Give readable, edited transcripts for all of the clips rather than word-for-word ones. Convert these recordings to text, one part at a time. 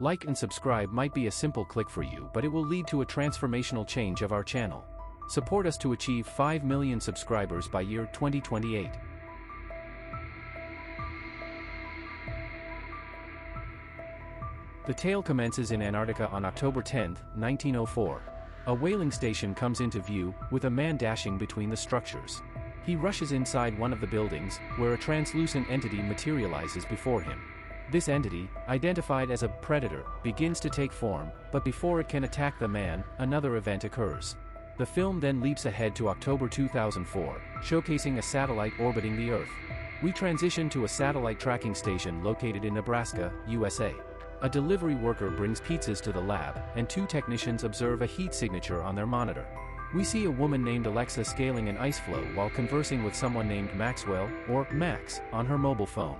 Like and subscribe might be a simple click for you, but it will lead to a transformational change of our channel. Support us to achieve 5 million subscribers by year 2028. The tale commences in Antarctica on October 10, 1904. A whaling station comes into view, with a man dashing between the structures. He rushes inside one of the buildings, where a translucent entity materializes before him. This entity, identified as a predator, begins to take form, but before it can attack the man, another event occurs. The film then leaps ahead to October 2004, showcasing a satellite orbiting the Earth. We transition to a satellite tracking station located in Nebraska, USA. A delivery worker brings pizzas to the lab, and two technicians observe a heat signature on their monitor. We see a woman named Alexa scaling an ice floe while conversing with someone named Maxwell, or Max, on her mobile phone.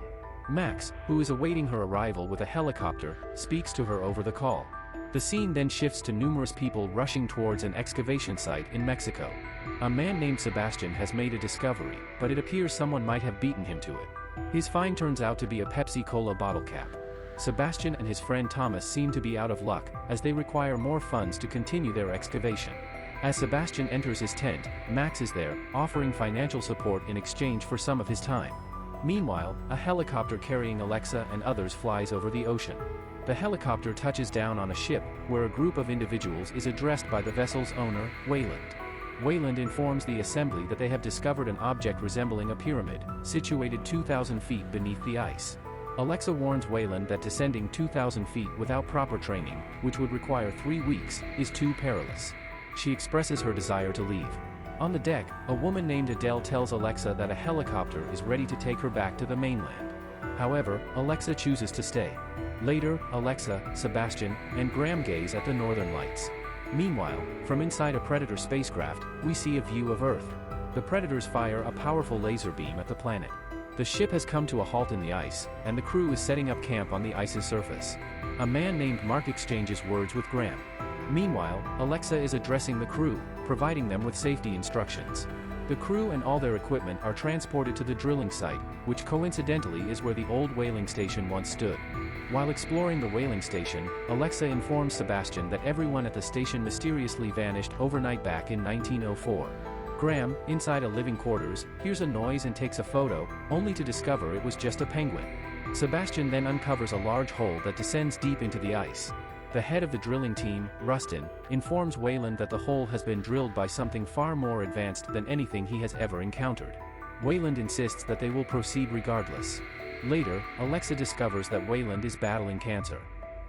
Max, who is awaiting her arrival with a helicopter, speaks to her over the call. The scene then shifts to numerous people rushing towards an excavation site in Mexico. A man named Sebastian has made a discovery, but it appears someone might have beaten him to it. His find turns out to be a Pepsi Cola bottle cap. Sebastian and his friend Thomas seem to be out of luck, as they require more funds to continue their excavation. As Sebastian enters his tent, Max is there, offering financial support in exchange for some of his time. Meanwhile, a helicopter carrying Alexa and others flies over the ocean. The helicopter touches down on a ship, where a group of individuals is addressed by the vessel's owner, Wayland. Wayland informs the assembly that they have discovered an object resembling a pyramid, situated 2,000 feet beneath the ice. Alexa warns Wayland that descending 2,000 feet without proper training, which would require 3 weeks, is too perilous. She expresses her desire to leave. On the deck, a woman named Adele tells Alexa that a helicopter is ready to take her back to the mainland. However, Alexa chooses to stay. Later, Alexa, Sebastian, and Graham gaze at the northern lights. Meanwhile, from inside a Predator spacecraft, we see a view of Earth. The Predators fire a powerful laser beam at the planet. The ship has come to a halt in the ice, and the crew is setting up camp on the ice's surface. A man named Mark exchanges words with Graham. Meanwhile, Alexa is addressing the crew, providing them with safety instructions. The crew and all their equipment are transported to the drilling site, which coincidentally is where the old whaling station once stood. While exploring the whaling station, Alexa informs Sebastian that everyone at the station mysteriously vanished overnight back in 1904. Graham, inside a living quarters, hears a noise and takes a photo, only to discover it was just a penguin. Sebastian then uncovers a large hole that descends deep into the ice. The head of the drilling team, Rustin, informs Wayland that the hole has been drilled by something far more advanced than anything he has ever encountered. Wayland insists that they will proceed regardless. Later, Alexa discovers that Wayland is battling cancer.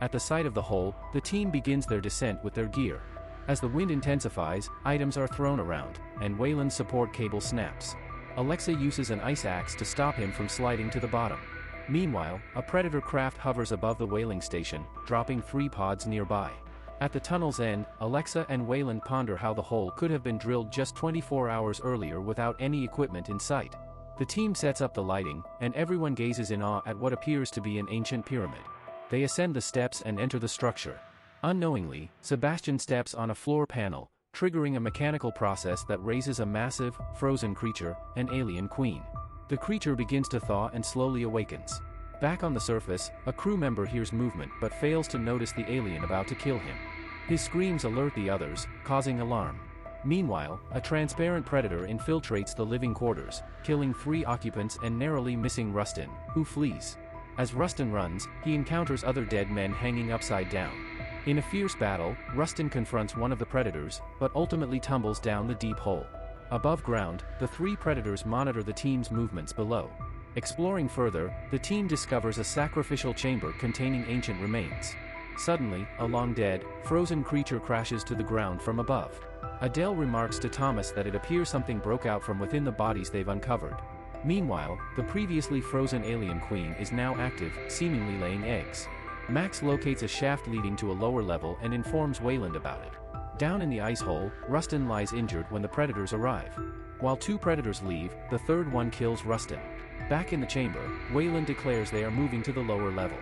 At the site of the hole, the team begins their descent with their gear. As the wind intensifies, items are thrown around, and Wayland's support cable snaps. Alexa uses an ice axe to stop him from sliding to the bottom. Meanwhile, a Predator craft hovers above the whaling station, dropping 3 pods nearby. At the tunnel's end, Alexa and Wayland ponder how the hole could have been drilled just 24 hours earlier without any equipment in sight. The team sets up the lighting, and everyone gazes in awe at what appears to be an ancient pyramid. They ascend the steps and enter the structure. Unknowingly, Sebastian steps on a floor panel, triggering a mechanical process that raises a massive, frozen creature, an alien queen. The creature begins to thaw and slowly awakens. Back on the surface, a crew member hears movement but fails to notice the alien about to kill him. His screams alert the others, causing alarm. Meanwhile, a transparent predator infiltrates the living quarters, killing 3 occupants and narrowly missing Rustin, who flees. As Rustin runs, he encounters other dead men hanging upside down. In a fierce battle, Rustin confronts one of the predators, but ultimately tumbles down the deep hole. Above ground, the 3 predators monitor the team's movements below. Exploring further, the team discovers a sacrificial chamber containing ancient remains. Suddenly, a long-dead, frozen creature crashes to the ground from above. Adele remarks to Thomas that it appears something broke out from within the bodies they've uncovered. Meanwhile, the previously frozen alien queen is now active, seemingly laying eggs. Max locates a shaft leading to a lower level and informs Wayland about it. Down in the ice hole, Rustin lies injured when the predators arrive. While 2 predators leave, the third one kills Rustin. Back in the chamber, Wayland declares they are moving to the lower level.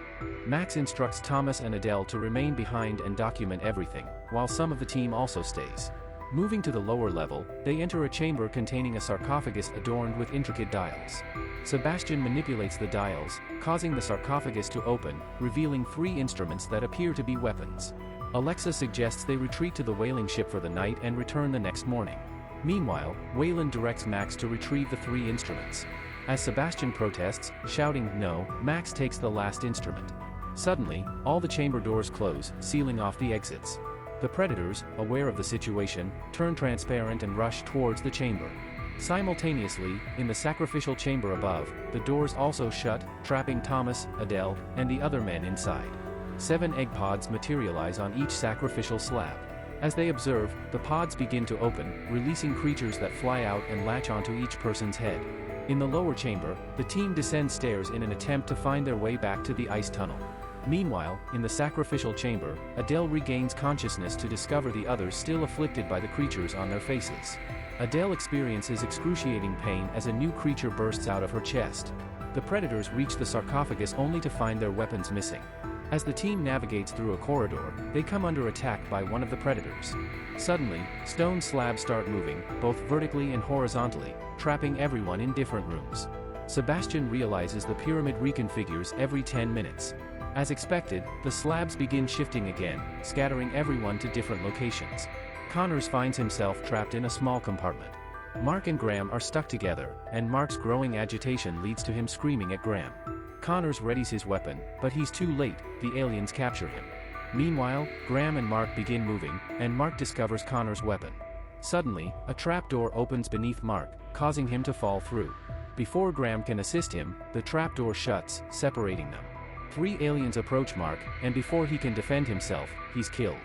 Max instructs Thomas and Adele to remain behind and document everything, while some of the team also stays. Moving to the lower level, they enter a chamber containing a sarcophagus adorned with intricate dials. Sebastian manipulates the dials, causing the sarcophagus to open, revealing 3 instruments that appear to be weapons. Alexa suggests they retreat to the whaling ship for the night and return the next morning. Meanwhile, Wayland directs Max to retrieve the 3 instruments. As Sebastian protests, shouting "no," Max takes the last instrument. Suddenly, all the chamber doors close, sealing off the exits. The predators, aware of the situation, turn transparent and rush towards the chamber. Simultaneously, in the sacrificial chamber above, the doors also shut, trapping Thomas, Adele, and the other men inside. 7 egg pods materialize on each sacrificial slab. As they observe, the pods begin to open, releasing creatures that fly out and latch onto each person's head. In the lower chamber, the team descends stairs in an attempt to find their way back to the ice tunnel. Meanwhile, in the sacrificial chamber, Adele regains consciousness to discover the others still afflicted by the creatures on their faces. Adele experiences excruciating pain as a new creature bursts out of her chest. The predators reach the sarcophagus only to find their weapons missing. As the team navigates through a corridor, they come under attack by one of the predators. Suddenly, stone slabs start moving, both vertically and horizontally, trapping everyone in different rooms. Sebastian realizes the pyramid reconfigures every 10 minutes. As expected, the slabs begin shifting again, scattering everyone to different locations. Connors finds himself trapped in a small compartment. Mark and Graham are stuck together, and Mark's growing agitation leads to him screaming at Graham. Connors readies his weapon, but he's too late, the aliens capture him. Meanwhile, Graham and Mark begin moving, and Mark discovers Connors' weapon. Suddenly, a trapdoor opens beneath Mark, causing him to fall through. Before Graham can assist him, the trapdoor shuts, separating them. 3 aliens approach Mark, and before he can defend himself, he's killed.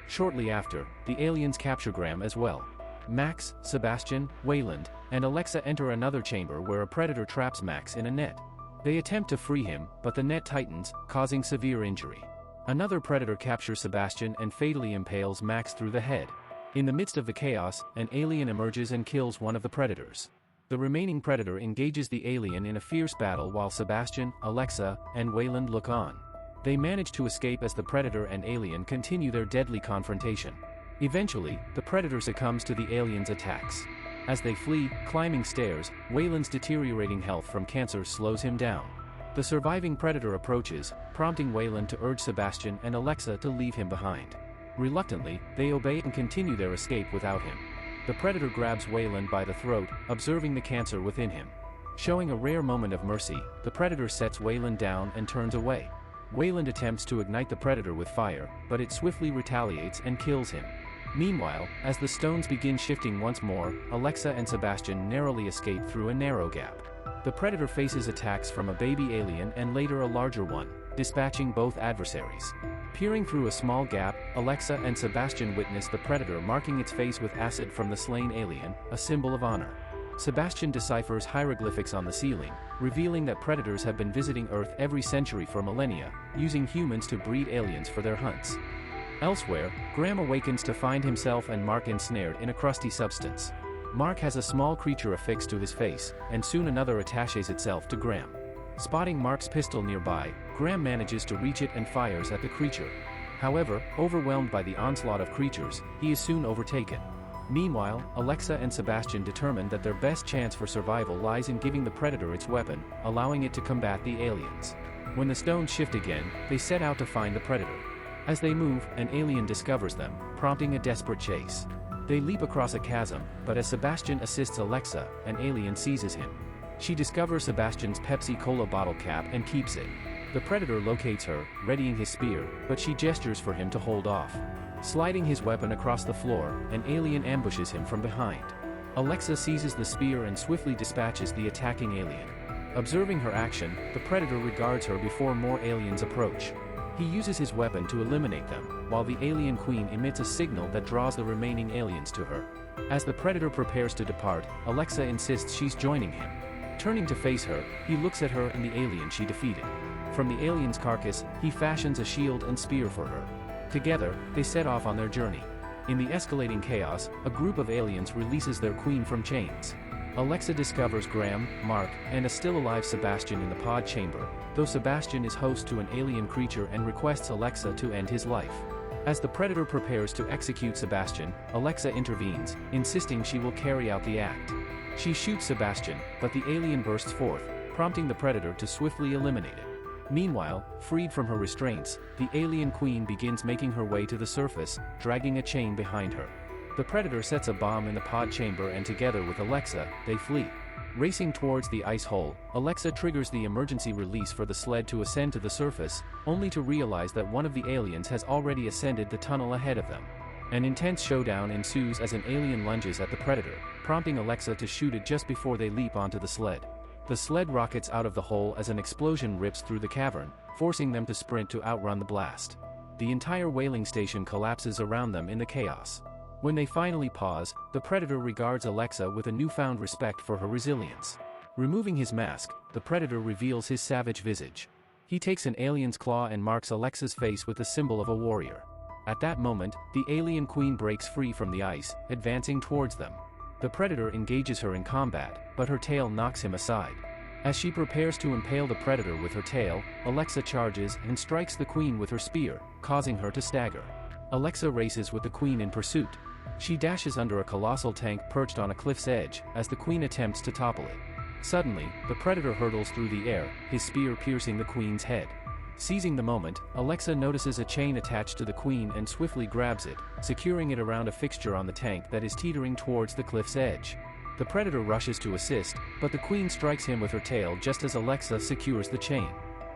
Shortly after, the aliens capture Graham as well. Max, Sebastian, Wayland, and Alexa enter another chamber where a predator traps Max in a net. They attempt to free him, but the net tightens, causing severe injury. Another predator captures Sebastian and fatally impales Max through the head. In the midst of the chaos, an alien emerges and kills one of the predators. The remaining predator engages the alien in a fierce battle while Sebastian, Alexa, and Wayland look on. They manage to escape as the predator and alien continue their deadly confrontation. Eventually, the predator succumbs to the alien's attacks. As they flee, climbing stairs, Wayland's deteriorating health from cancer slows him down. The surviving predator approaches, prompting Wayland to urge Sebastian and Alexa to leave him behind. Reluctantly, they obey and continue their escape without him. The predator grabs Wayland by the throat, observing the cancer within him. Showing a rare moment of mercy, the predator sets Wayland down and turns away. Wayland attempts to ignite the predator with fire, but it swiftly retaliates and kills him. Meanwhile, as the stones begin shifting once more, Alexa and Sebastian narrowly escape through a narrow gap. The predator faces attacks from a baby alien and later a larger one, dispatching both adversaries. Peering through a small gap, Alexa and Sebastian witness the predator marking its face with acid from the slain alien, a symbol of honor. Sebastian deciphers hieroglyphics on the ceiling, revealing that predators have been visiting Earth every century for millennia, using humans to breed aliens for their hunts. Elsewhere, Graham awakens to find himself and Mark ensnared in a crusty substance. Mark has a small creature affixed to his face, and soon another attaches itself to Graham. Spotting Mark's pistol nearby, Graham manages to reach it and fires at the creature. However, overwhelmed by the onslaught of creatures, he is soon overtaken. Meanwhile, Alexa and Sebastian determine that their best chance for survival lies in giving the predator its weapon, allowing it to combat the aliens. When the stones shift again, they set out to find the predator. As they move, an alien discovers them, prompting a desperate chase. They leap across a chasm, but as Sebastian assists Alexa, an alien seizes him. She discovers Sebastian's Pepsi Cola bottle cap and keeps it. The predator locates her, readying his spear, but she gestures for him to hold off. Sliding his weapon across the floor, an alien ambushes him from behind. Alexa seizes the spear and swiftly dispatches the attacking alien. Observing her action, the predator regards her before more aliens approach. He uses his weapon to eliminate them, while the alien queen emits a signal that draws the remaining aliens to her. As the predator prepares to depart, Alexa insists she's joining him. Turning to face her, he looks at her and the alien she defeated. From the alien's carcass, he fashions a shield and spear for her. Together, they set off on their journey. In the escalating chaos, a group of aliens releases their queen from chains. Alexa discovers Graham, Mark, and a still-alive Sebastian in the pod chamber, though Sebastian is host to an alien creature and requests Alexa to end his life. As the Predator prepares to execute Sebastian, Alexa intervenes, insisting she will carry out the act. She shoots Sebastian, but the alien bursts forth, prompting the Predator to swiftly eliminate it. Meanwhile, freed from her restraints, the alien queen begins making her way to the surface, dragging a chain behind her. The Predator sets a bomb in the pod chamber and together with Alexa, they flee. Racing towards the ice hole, Alexa triggers the emergency release for the sled to ascend to the surface, only to realize that one of the aliens has already ascended the tunnel ahead of them. An intense showdown ensues as an alien lunges at the Predator, prompting Alexa to shoot it just before they leap onto the sled. The sled rockets out of the hole as an explosion rips through the cavern, forcing them to sprint to outrun the blast. The entire whaling station collapses around them in the chaos. When they finally pause, the Predator regards Alexa with a newfound respect for her resilience. Removing his mask, the Predator reveals his savage visage. He takes an alien's claw and marks Alexa's face with the symbol of a warrior. At that moment, the alien queen breaks free from the ice, advancing towards them. The Predator engages her in combat, but her tail knocks him aside. As she prepares to impale the Predator with her tail, Alexa charges and strikes the queen with her spear, causing her to stagger. Alexa races with the queen in pursuit. She dashes under a colossal tank perched on a cliff's edge, as the queen attempts to topple it. Suddenly, the Predator hurtles through the air, his spear piercing the queen's head. Seizing the moment, Alexa notices a chain attached to the queen and swiftly grabs it, securing it around a fixture on the tank that is teetering towards the cliff's edge. The Predator rushes to assist, but the queen strikes him with her tail just as Alexa secures the chain.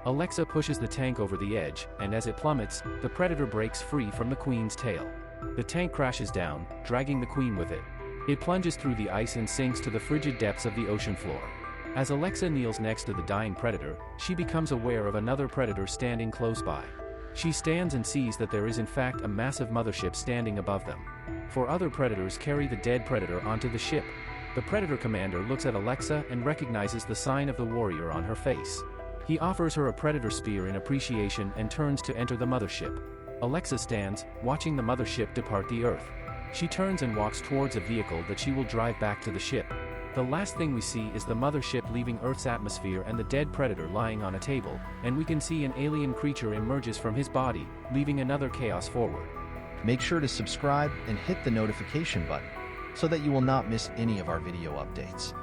Alexa pushes the tank over the edge, and as it plummets, the Predator breaks free from the queen's tail. The tank crashes down, dragging the queen with it. It plunges through the ice and sinks to the frigid depths of the ocean floor. As Alexa kneels next to the dying Predator, she becomes aware of another Predator standing close by. She stands and sees that there is in fact a massive mothership standing above them. 4 other Predators carry the dead Predator onto the ship. The Predator commander looks at Alexa and recognizes the sign of the warrior on her face. He offers her a Predator spear in appreciation and turns to enter the mothership. Alexa stands, watching the mothership depart the Earth. She turns and walks towards a vehicle that she will drive back to the ship. The last thing we see is the mothership leaving Earth's atmosphere and the dead Predator lying on a table, and we can see an alien creature emerges from his body, leaving another chaos forward. Make sure to subscribe and hit the notification button so that you will not miss any of our video updates.